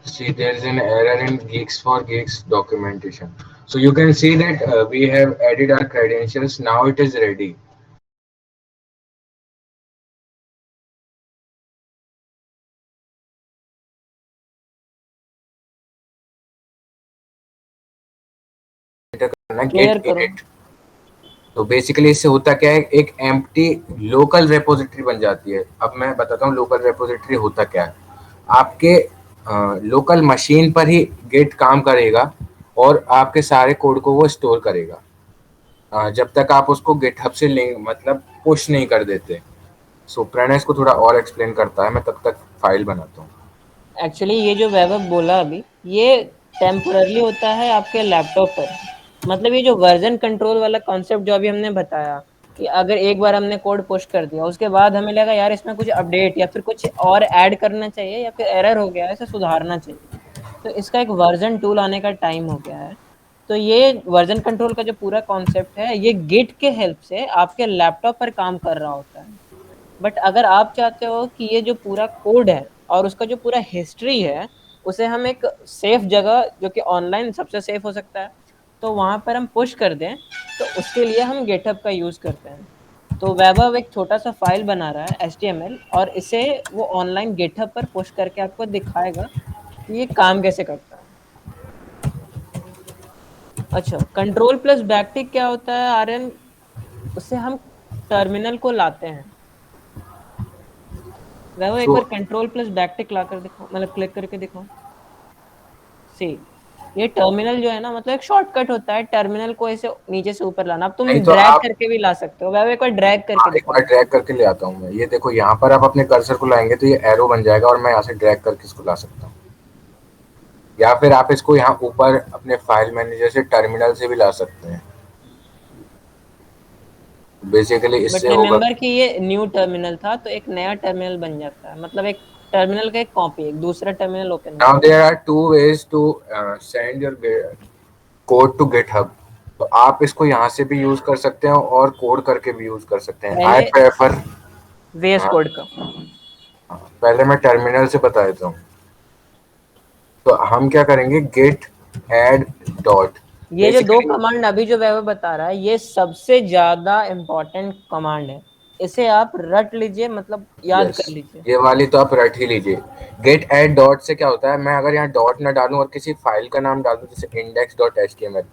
See, there is an error in Geeks for Geeks documentation. So you can see that we have added our credentials. Now it is ready. Clear Get करो। init. तो basically इससे होता क्या है, एक empty local repository बन जाती है। अब मैं बताता हूँ लोकल रेपोजिटरी होता क्या है। आपके लोकल मशीन पर ही गेट काम करेगा और आपके सारे कोड को वो स्टोर करेगा, जब तक आप उसको गिटहब से लिंक मतलब पुश नहीं कर देते। सो प्रणय इसको थोड़ा और एक्सप्लेन करता है, मैं तब तक फाइल बनाता हूँ। एक्चुअली ये जो वैभव बोला अभी, ये टेम्पररी होता है आपके लैपटॉप पर। मतलब ये जो वर्जन कंट्रोल वाला कॉन्सेप्ट जो अभी हमने बताया, कि अगर एक बार हमने कोड पुश कर दिया, उसके बाद हमें लगा यार इसमें कुछ अपडेट या फिर कुछ और ऐड करना चाहिए या फिर एरर हो गया है, इसे सुधारना चाहिए, तो इसका एक वर्जन टूल आने का टाइम हो गया है। तो ये वर्जन कंट्रोल का जो पूरा कॉन्सेप्ट है, ये गिट के हेल्प से आपके लैपटॉप पर काम कर रहा होता है। बट अगर आप चाहते हो कि ये जो पूरा कोड है और उसका जो पूरा हिस्ट्री है, उसे हम एक सेफ जगह, जो कि ऑनलाइन सबसे सेफ हो सकता है, तो वहां पर हम पुश कर दें, तो उसके लिए हम गिटहब का यूज करते हैं। तो वैभव एक छोटा सा फाइल बना रहा है HTML, और इसे वो ऑनलाइन गिटहब पर पुश करके आपको दिखाएगा कि ये काम कैसे करता है। अच्छा, कंट्रोल प्लस बैकटिक क्या होता है आर्यन? उससे हम टर्मिनल को लाते हैं। वैभव एक सो बार कंट्रोल प्लस बैकटिक ला कर दिखाओ, मतलब क्लिक करके दिखाओ। सी, ये टर्मिनल जो है ना, मतलब एक शॉर्टकट होता है टर्मिनल को ऐसे नीचे से ऊपर लाना। अब तुम नहीं तो ड्रैग आप करके भी ला सकते हो। वैभव एक बार ड्रैग करके एक बार दिखाओ। ड्रैग करके ले आता हूँ मैं। ये देखो यहाँ पर आप अपने कर्सर को लाएंगे तो ये एरो बन जाएगा और मैं यहाँ से ड्रैग करके इसको ला सकता हूँ। या फिर आप इसको यहाँ ऊपर अपने फाइल मैनेजर से टर्मिनल से भी ला सकते हैं। बेसिकली बट इससे होगा। रिमेम्बर कि ये न्यू टर्मिनल था, तो एक नया टर्मिनल बन जाता है, मतलब एक टर्मिनल का एक कॉपी, एक दूसरा टर्मिनल ओपन हो नाउ जाता there are two ways to send your code to GitHub. तो आप इसको यहाँ से भी यूज कर सकते हो और कोड करके भी यूज कर सकते है। हैं। आई पहले प्रेफर। VS हाँ, कोड का। पहले मैं टर्मिनल से बता देता हूँ। तो हम क्या करेंगे, गेट एड डॉट। ये जो दो कमांड अभी जो वैभव बता रहा है, ये सबसे ज्यादा इम्पोर्टेंट कमांड है, इसे आप रट लीजिए, मतलब याद यस, कर लीजिए। ये वाली तो आप रट ही लीजिए। गेट एड डॉट से क्या होता है, मैं अगर यहाँ डॉट ना डालूं और किसी फाइल का नाम डाल दूं जैसे index dot H T M L,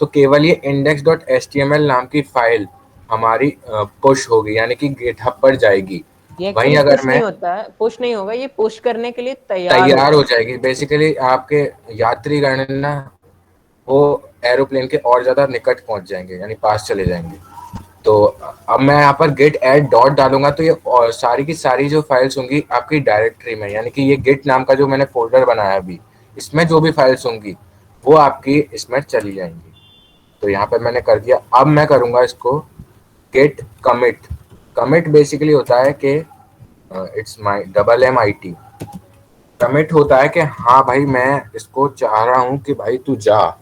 तो केवल ये index dot H T M L नाम की फाइल हमारी पुश होगी, यानी कि गिटहब पर जाएगी। ये वहीं एक्चुअली अगर पुश मैं नहीं होता है, पुश नहीं होगा, ये पुश करने के लिए तैयार हो तैयार हो जाएगा। जाएगी, बेसिकली आपके यात्री गणना वो एरोप्लेन के और ज्यादा निकट पहुंच जाएंगे, यानी पास चले जाएंगे। तो अब मैं यहाँ पर गेट एड डॉट डालूंगा तो ये और सारी की सारी जो फाइल्स होंगी आपकी डायरेक्टरी में, यानी कि ये गिट नाम का जो मैंने फोल्डर बनाया अभी, इसमें जो भी फाइल्स होंगी वो आपकी इसमें चली जाएंगी। तो यहाँ पर मैंने कर दिया। अब मैं करूंगा इसको गेट कमिट। कमिट बेसिकली होता है कि इट्स माई MIT। कमिट होता है कि हाँ भाई मैं इसको चाह रहा हूँ कि भाई तू जा,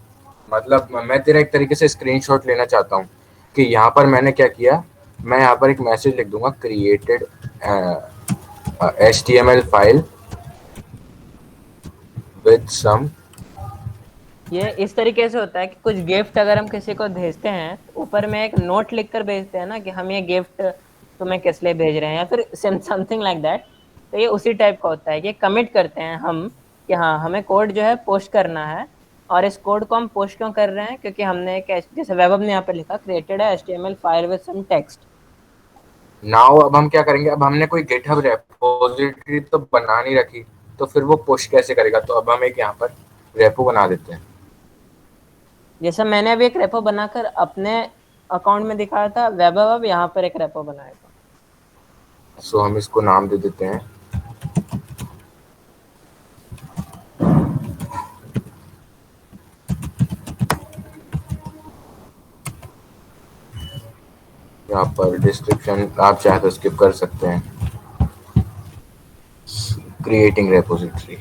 मतलब मैं तेरा एक तरीके से स्क्रीनशॉट लेना चाहता हूँ कि यहाँ पर मैंने क्या किया। मैं यहाँ पर एक मैसेज लिख दूंगा, created HTML file with some. ये इस तरीके से होता है कि कुछ गिफ्ट अगर हम किसी को भेजते हैं, तो ऊपर में एक नोट लिखकर भेजते हैं ना कि हम ये गिफ्ट तुम्हें किस लिए भेज रहे हैं, या फिर समथिंग लाइक दैट। तो ये उसी टाइप का होता है कि कमिट करते हैं हम कि हाँ, हमें कोड जो है पोस्ट करना है। और इस कोड को हम पोस्ट क्यों कर रहे हैं, क्योंकि हमने एक जैसे वैभव ने यहाँ पे लिखा, क्रिएटेड है HTML file with some text. Now अब हम क्या करेंगे, अब हमने कोई गिटहब रेपोजिटरी तो बना नहीं रखी, तो फिर वो पुश कैसे करेगा। तो अब हम एक यहाँ पर रेपो बना देते हैं। जैसे मैंने अभी एक रेपो बनाकर अपने अकाउंट में दिखाया था, वैभव अब यहाँ पर एक रेपो बनाएगा। सो हम इसको नाम दे देते हैं यहाँ पर। डिस्क्रिप्शन आप चाहे तो स्किप कर सकते हैं। Creating repository.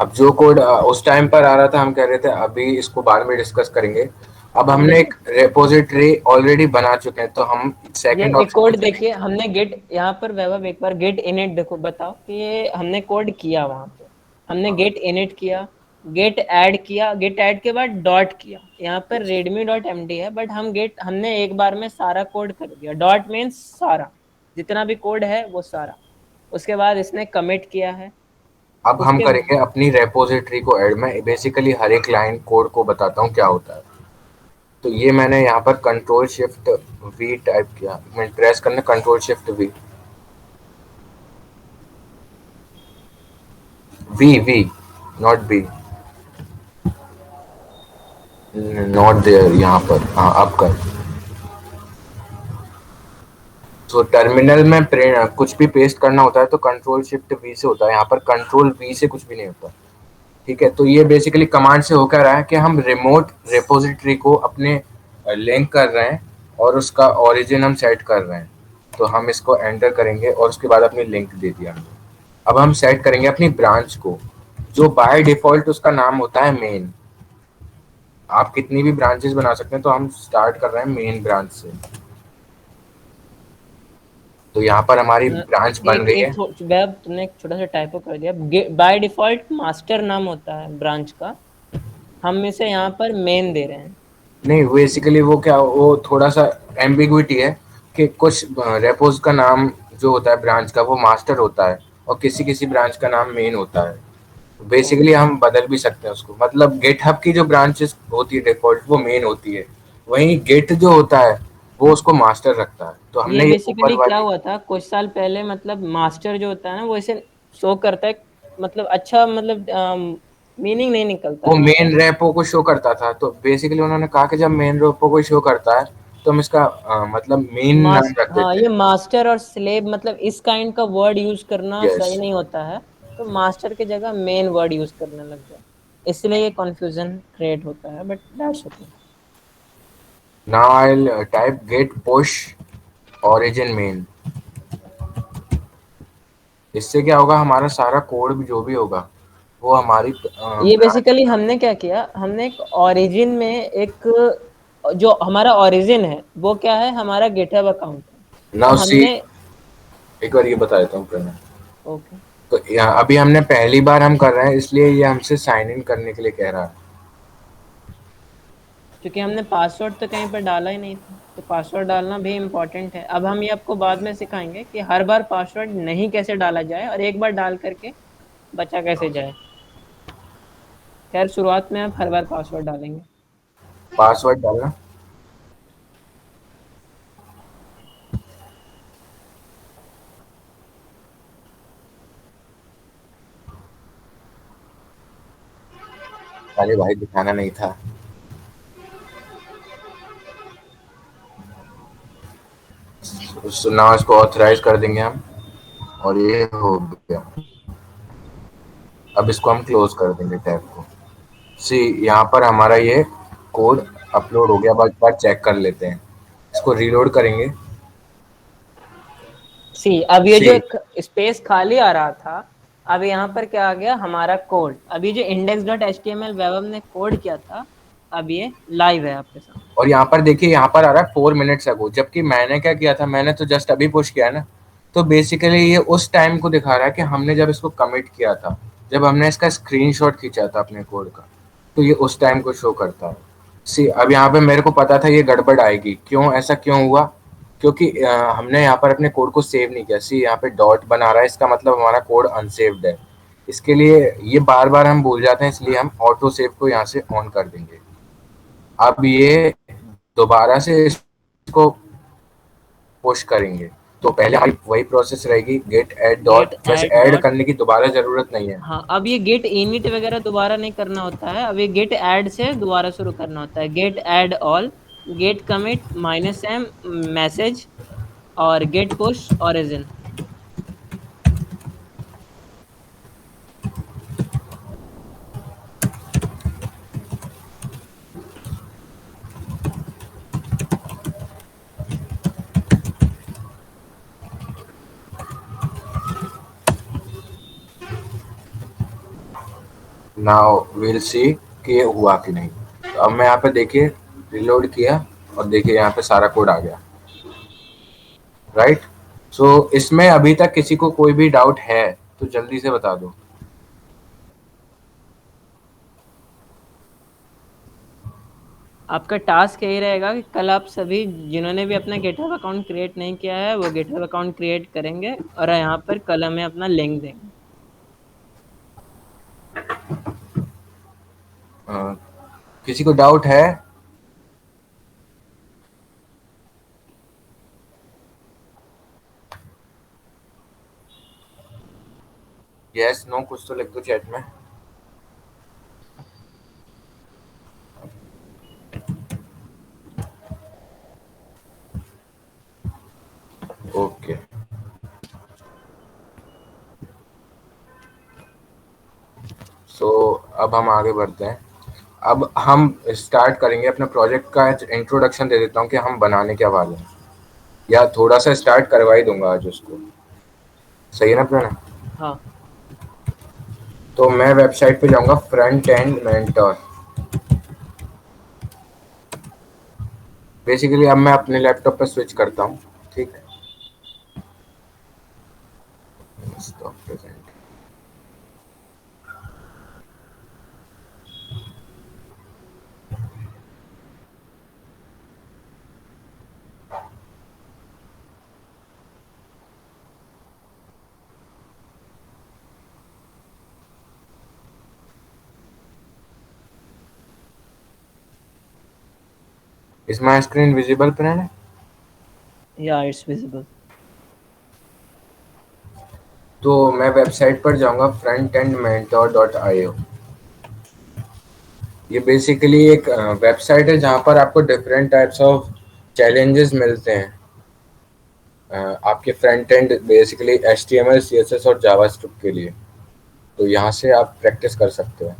अब जो कोड उस टाइम पर आ रहा था हम कह रहे थे अभी इसको बाद में डिस्कस करेंगे। अब हमने एक रेपोजिटरी ऑलरेडी बना चुके हैं, तो हम ये सेकंड एक ऑप्शन कोड पे देखिए, चलेंगे। हमने गेट यहाँ पर वैभव एक बार गेट इनिट देखो, बताओ कि ये हमने कोड किया वहां पे। हमने गेट इनिट किया, गेट ऐड किया, गेट ऐड के बाद डॉट किया। यहाँ पर रेडमी डॉट एमडी है, बट हमने एक बार में सारा कोड कर दिया। डॉट मीन्स सारा, जितना भी कोड है वो सारा। उसके बाद इसने कमिट किया है। अब हम उसके करेंगे अपनी रेपोजिटरी को ऐड। मैं बेसिकली हर एक लाइन कोड को बताता हूँ क्या होता है। तो ये मैंने यहाँ पर कंट्रोल शिफ्ट V टाइप किया। मैं प्रेस करना control shift V not B, not there यहाँ पर। हाँ अब कर। तो टर्मिनल में कुछ भी पेस्ट करना होता है तो कंट्रोल शिफ्ट V से होता है, यहाँ पर कंट्रोल V से कुछ भी नहीं होता। ठीक है, तो ये बेसिकली कमांड से होकर रहा है कि हम रिमोट रेपोजिटरी को अपने लिंक कर रहे हैं और उसका ओरिजिन हम सेट कर रहे हैं। तो हम इसको एंटर करेंगे और उसके बाद अपनी लिंक दे दिया। अब हम सेट करेंगे अपनी ब्रांच को, जो बाय डिफॉल्ट उसका नाम होता है मेन। आप कितनी भी ब्रांचेस बना सकते हैं, तो हम स्टार्ट कर रहे हैं मेन ब्रांच से। तो यहाँ पर हमारी ब्रांच बन एक गई है। एक वेब तुमने एक छोटा सा टाइपो कर दिया। बाय डिफॉल्ट मास्टर नाम होता है ब्रांच का, हम इसे यहाँ पर मेन दे रहे हैं। नहीं, बेसिकली वो क्या, वो थोड़ा सा एम्बिग्विटी है कि कुछ रेपोज का नाम जो होता है ब्रांच का वो मास्टर होता है और किसी किसी ब्रांच का नाम मेन होता है। Basically okay. हम बदल भी सकते हैं उसको, मतलब गिटहब की जो ब्रांचेस होती है डिफॉल्ट वो मेन होती है, वहीं गिट जो होता है वो उसको मास्टर रखता है। तो ये हमने ये ऊपर बेसिकली क्या वाली हुआ था कुछ साल पहले, मतलब मास्टर जो होता है ना, वो इसे शो करता है, मतलब अच्छा, मतलब मीनिंग नहीं निकलता वो है इसका। मेन रेपो को शो करता था, तो बेसिकली उन्होंने कहा कि जब मेन रेपो को शो करता है तो हम इसका मतलब मेन नाम रख हाँ, देते ये हैं। मास्टर और स्लेव, मतलब इस काइंड का वर्ड यूज करना यस। सही नहीं होता है। तो मास्टर की जगह मेन वर्ड यूज करने लग गया, इसलिए ये कंफ्यूजन क्रिएट होता है, but that's okay. Now I'll type git push origin main. इससे क्या होगा, हमारा सारा कोड भी जो भी होगा वो हमारी ये ब्रांच। बेसिकली हमने क्या किया, हमने एक ओरिजिन में एक, जो हमारा ओरिजिन है वो क्या है, हमारा गिटहब अकाउंट है। तो नाउ सी, हमने, एक बार ये बता देता हूँ प्रणय। ओके, तो यहाँ अभी हमने पहली बार हम कर रहे हैं, इसलिए ये हमसे साइन इन करने के लिए कह रहा है। क्योंकि हमने पासवर्ड तो कहीं पर डाला ही नहीं था, तो पासवर्ड डालना भी इम्पोर्टेंट है। अब हम ये आपको बाद में सिखाएंगे कि हर बार पासवर्ड नहीं कैसे डाला जाए और एक बार डाल करके बचा कैसे जाए। खैर शुरुआत में आप हर बार पासवर्ड डालेंगे। पासवर्ड डालना, अरे भाई दिखाना नहीं था। ना इसको ऑथराइज कर देंगे हम, और ये हो गया। अब इसको हम क्लोज कर देंगे टैब को। सी, यहाँ पर हमारा ये कोड अपलोड हो गया। अब एक बार चेक कर लेते हैं, इसको रीलोड करेंगे। सी, अब ये जो सी, एक स्पेस खाली आ रहा था, अब यहाँ पर क्या आ गया, हमारा कोड। अभी जो index.html वेब हमने कोड किया था, अब ये लाइव है आपके सामने। और यहाँ पर देखिए, यहाँ पर आ रहा है 4 मिनट्स अगो, जबकि मैंने क्या किया था, मैंने तो जस्ट अभी पुश किया है ना। तो बेसिकली ये उस टाइम को दिखा रहा है कि हमने जब इसको कमिट किया था, जब हमने इसका स्क्रीनशॉट खींचा था अपने कोड का, तो ये उस टाइम को शो करता है। सी, अब यहाँ पे मेरे को पता था ये गड़बड़ आएगी। क्यों, ऐसा क्यों हुआ? क्योंकि हमने यहाँ पर अपने कोड को सेव नहीं किया। सी, यहाँ पे डॉट बना रहा है, इसका मतलब हमारा कोड अनसेव्ड है। इसके लिए ये बार बार हम भूल जाते हैं, इसलिए हम ऑटो सेव को यहाँ से ऑन कर देंगे। अब ये दोबारा से इसको पुश करेंगे, तो पहले हमारी वही प्रोसेस रहेगी, गेट ऐड गेट डॉट। वैसे ऐड ऐड डॉट, करने की दोबारा जरूरत नहीं है। हाँ, अब ये गेट इनिट वगैरह दोबारा नहीं करना होता है। अब ये गेट ऐड से दोबारा शुरू करना होता है। Git add all, git commit -m message, और git push origin. Now will see कि ये हुआ कि नहीं। तो अब मैं यहाँ पे देखिए रिलोड किया, और देखिए यहाँ पे सारा कोड आ गया, राइट। सो इसमें अभी तक किसी को कोई भी डाउट है तो जल्दी से बता दो। आपका टास्क यही रहेगा कि कल आप सभी जिन्होंने भी अपना गिटहब अकाउंट क्रिएट नहीं किया है वो गिटहब अकाउंट क्रिएट करेंगे और यहाँ पर कल हमें अपना लिंक देंगे। किसी को डाउट है? यस, नो, कुछ तो लिख दो चैट में। ओके, सो अब हम आगे बढ़ते हैं। अब हम स्टार्ट करेंगे अपने प्रोजेक्ट का। इंट्रोडक्शन दे देता हूँ कि हम बनाने क्या वाले हैं, या थोड़ा सा स्टार्ट करवा ही दूंगा आज उसको। सही है ना प्रणय? हाँ, तो मैं वेबसाइट पे जाऊंगा, फ्रंट एंड मेंटर। बेसिकली अब मैं अपने लैपटॉप पे स्विच करता हूँ, ठीक है। Stop present. Is my screen visible, Pranay? या इट्स विजिबल। तो मैं वेबसाइट पर जाऊंगा, frontendmentor.io। ये बेसिकली एक वेबसाइट है जहाँ पर आपको डिफरेंट टाइप्स ऑफ चैलेंजेस मिलते हैं। आपके front end basically HTML CSS और जावास्क्रिप्ट के लिए। तो यहाँ से आप प्रैक्टिस कर सकते हो।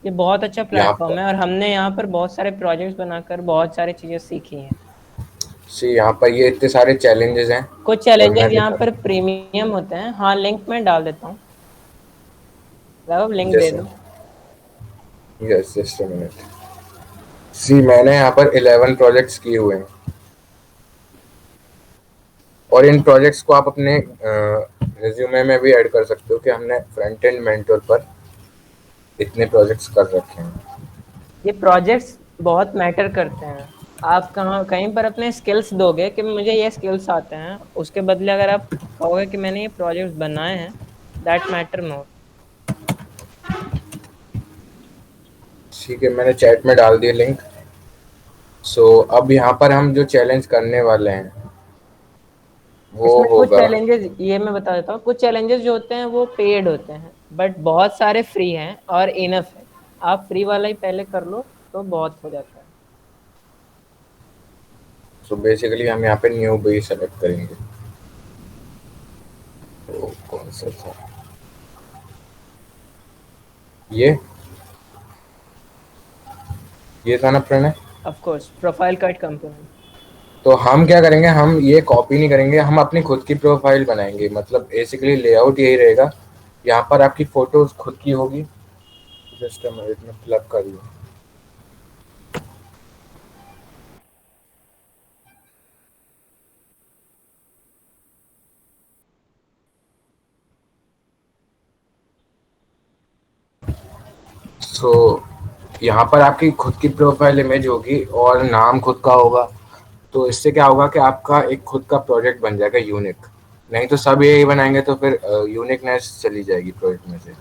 ये बहुत अच्छा यहाँ प्लेटफॉर्म पर है और हमने यहाँ पर बहुत सारे प्रोजेक्ट्स बनाकर बहुत सारी चीज़ें सीखी हैं। यहाँ पर ये इतने सारे चैलेंजेस हैं कुछ और चैलेंजेस मैं यहाँ दिखा पर प्रीमियम होते हैं। हाँ, लिंक में डाल देता हूँ, लिंक दे जैसे दो। Yes just a minute. मैंने यहाँ पर 11 प्रोजेक्ट्स किए हुए हैं और इन प्रोजेक्ट्स को आप अपने रिज्यूमे में भी ऐड कर सकते हो कि हमने फ्रंट एंड मेंटर पर इतने प्रोजेक्ट्स कर रखे हैं। ये प्रोजेक्ट्स बहुत मैटर करते हैं। आप कहाँ कहीं पर अपने स्किल्स दोगे कि मुझे ये स्किल्स आते हैं, उसके बदले अगर आप कहोगे कि मैंने ये प्रोजेक्ट्स बनाए हैं, दैट मैटर मोर। ठीक है, मैंने चैट में डाल दिया लिंक। अब यहाँ पर हम जो चैलेंज करने वाले हैं वो इसमें कुछ होगा। चैलेंजेस ये मैं बता देता हूँ, कुछ चैलेंजेस जो होते हैं वो पेड होते हैं, बट बहुत सारे फ्री हैं और इनफ है। आप फ्री वाला ही पहले कर लो तो बहुत हो जाता है। बेसिकली हम यहाँ पे न्यू भी सेलेक्ट करेंगे। तो कौन सा था ये ये था ना Pranay. Of course, profile cut component. तो हम क्या करेंगे, हम ये कॉपी नहीं करेंगे, हम अपनी खुद की प्रोफाइल बनाएंगे। मतलब बेसिकली लेआउट यही रहेगा, यहाँ पर आपकी फोटोज खुद की होगी। जस्ट मिनट में प्लग कर लूँ। यहाँ पर आपकी खुद की प्रोफाइल इमेज होगी और नाम खुद का होगा। तो इससे क्या होगा कि आपका एक खुद का प्रोजेक्ट बन जाएगा यूनिक। नहीं तो सब यही बनाएंगे तो फिर यूनिकनेस चली जाएगी प्रोजेक्ट में से।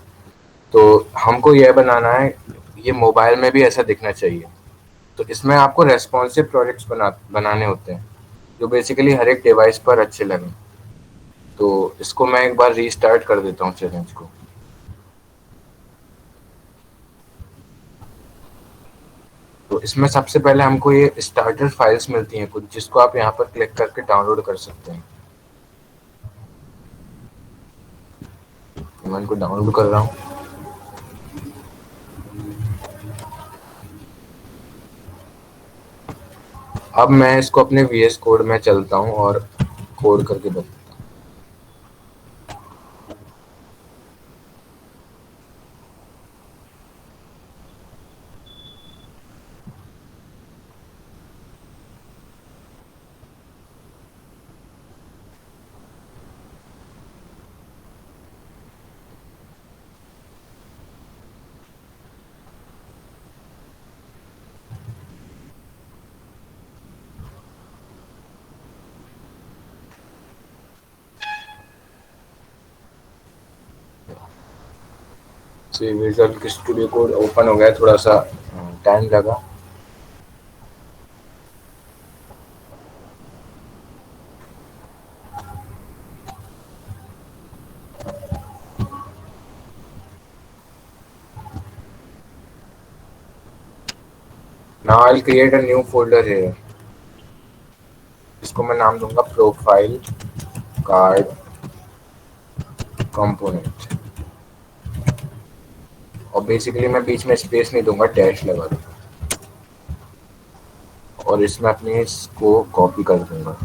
तो हमको यह बनाना है, ये मोबाइल में भी ऐसा दिखना चाहिए। तो इसमें आपको रेस्पॉन्सिव प्रोजेक्ट्स बनाने होते हैं जो बेसिकली हर एक डिवाइस पर अच्छे लगें। तो इसको मैं एक बार रीस्टार्ट कर देता हूँ चैलेंज को। तो इसमें सबसे पहले हमको ये स्टार्टर फाइल्स मिलती हैं कुछ, जिसको आप यहाँ पर क्लिक करके डाउनलोड कर सकते हैं। मैं इनको डाउनलोड कर रहा हूँ। अब मैं इसको अपने VS कोड में चलता हूँ और कोड करके बताता हूँ। विजुअल स्टूडियो कोड ओपन हो गया, थोड़ा सा टाइम लगा। Now I'll create a new folder here. इसको मैं नाम दूंगा प्रोफाइल कार्ड कंपोनेंट। और बेसिकली मैं बीच में स्पेस नहीं दूंगा, डैश लगा दूंगा और इसमें अपने इसको कॉपी कर दूंगा।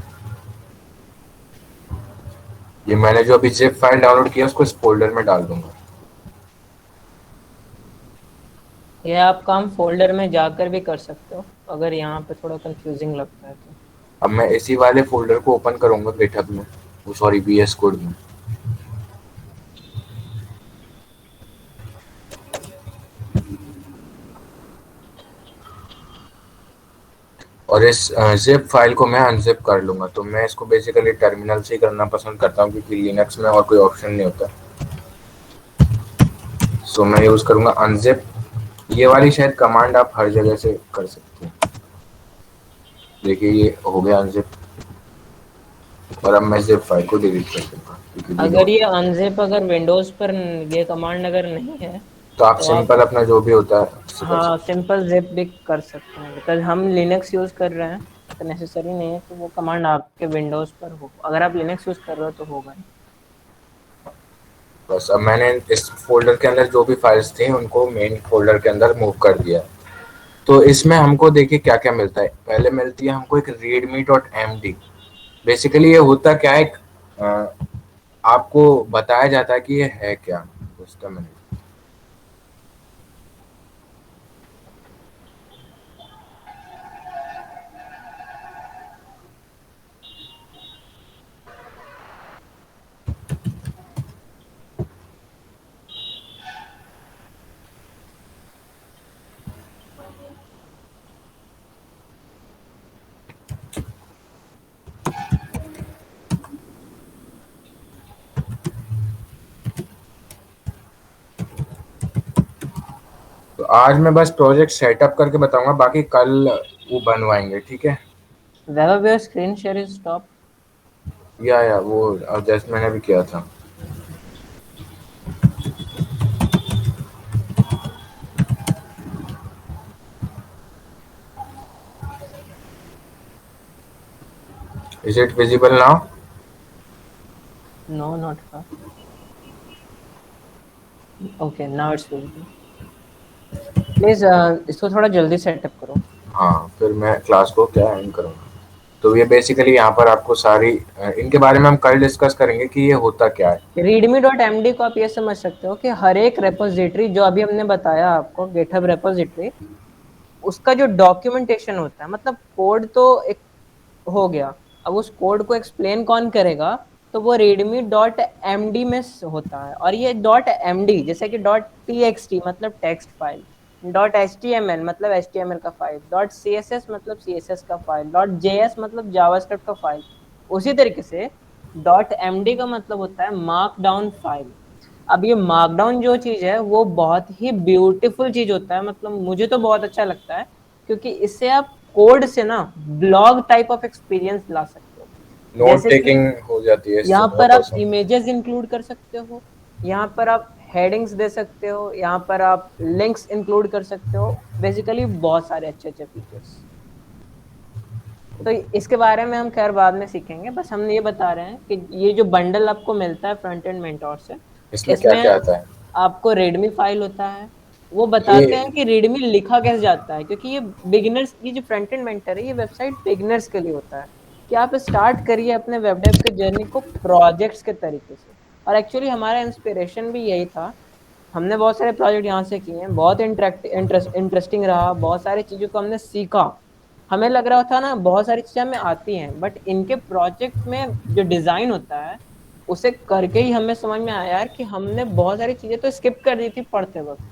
ये मैंने जो अभी जिप फाइल डाउनलोड किया उसको इस फोल्डर में डाल दूंगा। ये आप काम फोल्डर में जाकर भी कर सकते हो अगर यहाँ पे थोड़ा कंफ्यूजिंग लगता है तो। अब मैं इसी वाले फोल्डर को ओपन करूंगा गिटहब में, सॉरी VS कोड में। और इस जिप फाइल को मैं अनजिप कर लूंगा। तो मैं इसको बेसिकली टर्मिनल से ही करना पसंद करता हूँ क्योंकि लिनक्स में और कोई ऑप्शन नहीं होता। मैं यूज करूंगा अनजिप। ये वाली शायद कमांड आप हर जगह से कर सकते हैं। देखिए ये हो गया अनजिप और अब मैं जिप फाइल को डिलीट कर दूंगा। अगर ये अनजिप अगर विंडोज पर ये कमांड अगर नहीं है तो आप तो सिंपल अपना जो भी होता है हाँ सिंपल जिप भी कर सकते हैं। बिकॉज हम लिनक्स यूज कर रहे हैं तो नेसेसरी नहीं है कि वो कमांड आपके विंडोज पर हो। अगर आप लिनक्स यूज कर रहे हो तो होगा। बस अब मैंने इस फोल्डर के अंदर जो भी फाइल्स थी उनको मेन फोल्डर के अंदर मूव कर दिया। तो इसमें हमको देखिए क्या क्या मिलता है। पहले मिलती है हमको एक readme.md। बेसिकली ये होता क्या है, आपको बताया जाता है कि ये है क्या। Just a minute। तो आज मैं बस प्रोजेक्ट सेटअप करके बताऊंगा, बाकी कल वो बनवाएंगे, ठीक है। Web of your screen share is stop. या वो जस्ट मैंने भी किया था। Is it visible now? No, not her. Okay, now it's visible. Please इसको थोड़ा जल्दी सेटअप करो। हाँ, फिर मैं क्लास को क्या एंड करूँगा। तो ये बेसिकली यहाँ पर आपको सारी इनके बारे में हम कल डिस्कस करेंगे कि ये होता क्या है। readme.md को आप ये समझ सकते हो कि हर एक रेपोजिटरी जो अभी हमने बताया आपको, GitHub रेपोजिटरी, उसका जो डॉक्यूमेंटेशन होता है, मतलब कोड तो एक हो गया, अब उस कोड को एक्सप्लेन कौन करेगा, तो वो readme.md में होता है। और ये .md जैसे कि .txt मतलब टेक्स्ट फाइल, .html मतलब html का फाइल, .css मतलब css का फाइल, .js मतलब जावास्क्रिप्ट का फाइल। उसी तरीके से .md का मतलब होता है मार्कडाउन फाइल। अब ये मार्कडाउन जो चीज है वो बहुत ही ब्यूटीफुल चीज होता है, मतलब मुझे तो बहुत अच्छा लगता है, क्योंकि इससे आप कोड से ना ब्लॉग टाइप ऑफ एक्सपीरियंस ला सकते हो। नोट जैसे कि टेकिंग हो जाती है इससे, यहाँ बहुत पर आप आसान। इमेजेस इंक्लूड कर सकते हो, यहाँ पर आप हेडिंग्स दे सकते हो, यहाँ पर आप लिंक्स इंक्लूड कर सकते हो, बेसिकली बहुत सारे अच्छे अच्छे फीचर्स। तो इसके बारे में हम खैर बाद में सीखेंगे, बस हम ये बता रहे हैं कि ये जो बंडल आपको मिलता है फ्रंट एंड मेंटोर से, इसमें क्या इसमें क्या आता है? आपको रेडमी फाइल होता है। वो ये बताते हैं कि रेडमी लिखा कैसे जाता है, क्योंकि ये बिगिनर्स, ये जो फ्रंट एंड मेंटर है, ये वेबसाइट बिगिनर्स के लिए होता है कि आप स्टार्ट करिए अपने वेब डेव के जर्नी को प्रोजेक्ट्स के तरीके से। और एक्चुअली हमारा इंस्पिरेशन भी यही था, हमने बहुत सारे प्रोजेक्ट यहाँ से किए हैं, बहुत इंटरेस्टिंग रहा, बहुत सारी चीज़ों को हमने सीखा। हमें लग रहा था ना बहुत सारी चीज़ें हमें आती हैं, बट इनके प्रोजेक्ट में जो डिज़ाइन होता है उसे करके ही हमें समझ में आया यार कि हमने बहुत सारी चीज़ें तो स्किप कर दी थी पढ़ते वक्त।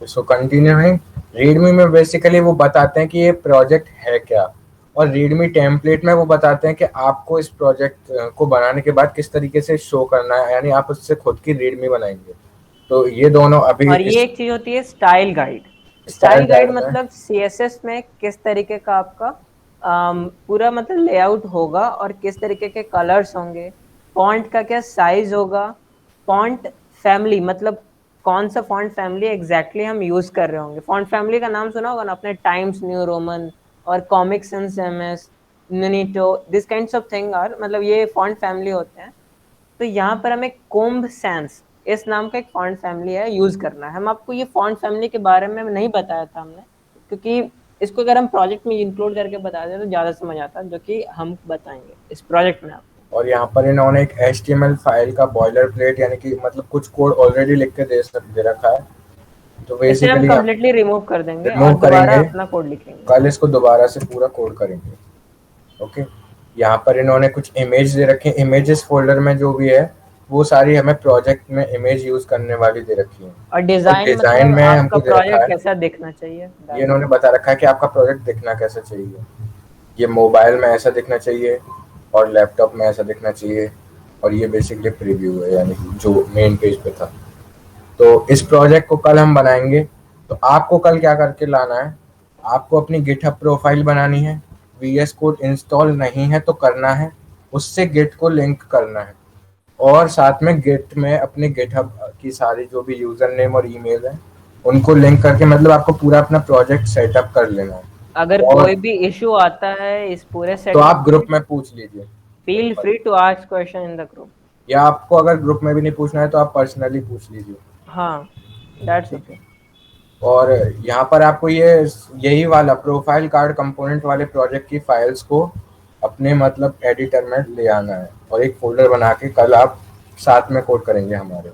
सो कंटिन्यू है। रीडमी में बेसिकली वो बताते हैं कि ये प्रोजेक्ट है क्या, और रीडमी टेम्पलेट में वो बताते हैं कि आपको इस प्रोजेक्ट को बनाने के बाद किस तरीके से शो करना है, यानी आप उससे खुद की रीडमी बनाएंगे। तो ये दोनों अभी और ये एक चीज होती है स्टाइल गाइड। स्टाइल गाइड मतलब सीएसएस में किस तरीके का आपका पूरा मतलब लेआउट होगा और किस तरीके के कलर्स होंगे, फॉन्ट का क्या साइज होगा, फॉन्ट फैमिली मतलब कौन सा फॉन्ट फैमिली एग्जैक्टली हम यूज कर रहे होंगे। फॉन्ट फैमिली का नाम सुना होगा ना आपने, टाइम्स न्यू रोमन और कॉमिक सन्स एमएस, यूनिटो, this kinds of thing are, मतलब ये फॉन्ट फैमिली होते हैं। तो यहाँ पर हमें कोम्ब सैंस इस नाम का एक फॉन्ट फैमिली है यूज करना है। हम आपको ये फॉन्ट फैमिली के बारे में नहीं बताया था हमने, क्योंकि इसको अगर हम प्रोजेक्ट में इंक्लूड करके बता दें तो ज्यादा समझ आता है, जो कि हम बताएंगे इस प्रोजेक्ट में आपको। और यहाँ पर इन्होंने एक HTML फाइल का बॉयलर प्लेट, यानी कि मतलब कुछ कोड ऑलरेडी लिख के दे रखा है। तो इसे हम बेसिकली हम कम्प्लीटली रिमूव कर देंगे और रिमूव दोबारा करेंगे, अपना कोड लिखेंगे। कल इसको दोबारा से पूरा कोड करेंगे। ओके, यहाँ पर इन्होंने कुछ इमेज दे रखे हैं। इमेजेस फोल्डर में जो भी है वो सारी हमें प्रोजेक्ट में इमेज यूज करने वाली दे रखी है। और और डिजाइन डिजाइन मतलब में आपका हमको दे रखा प्रोजेक्ट है, कैसा दिखना चाहिए, ये इन्होंने बता रखा है कि आपका प्रोजेक्ट दिखना कैसा चाहिए। ये मोबाइल में ऐसा दिखना चाहिए और लैपटॉप में ऐसा दिखना चाहिए। और ये बेसिकली प्रीव्यू है, यानी जो मेन पेज पे था। तो इस प्रोजेक्ट को कल हम बनाएंगे। तो आपको कल क्या करके लाना है, आपको अपनी गिटहब प्रोफाइल बनानी है। VS कोड इंस्टॉल नहीं है तो करना है, उससे गिट को लिंक करना है, और साथ में गिट में अपने गिटहब की सारी जो भी यूजर नेम और ईमेल है उनको लिंक करके, मतलब आपको पूरा अपना प्रोजेक्ट सेटअप कर लेना है। अगर और कोई भी इशू आता है इस पूरे तो सेटअप आप में, ग्रुप में पूछ लीजिए। Feel free to ask question in the group. या आपको अगर ग्रुप में भी नहीं पूछना है तो आप पर्सनली पूछ लीजिए। हाँ, दैट्स ठीक ओके। है। और यहाँ पर आपको यही वाला प्रोफाइल कार्ड कंपोनेंट वाले प्रोजेक्ट की फाइल्स को अपने मतलब एडिटर में ले आना है और एक फोल्डर बना के कल आप साथ में कोड करेंगे हमारे।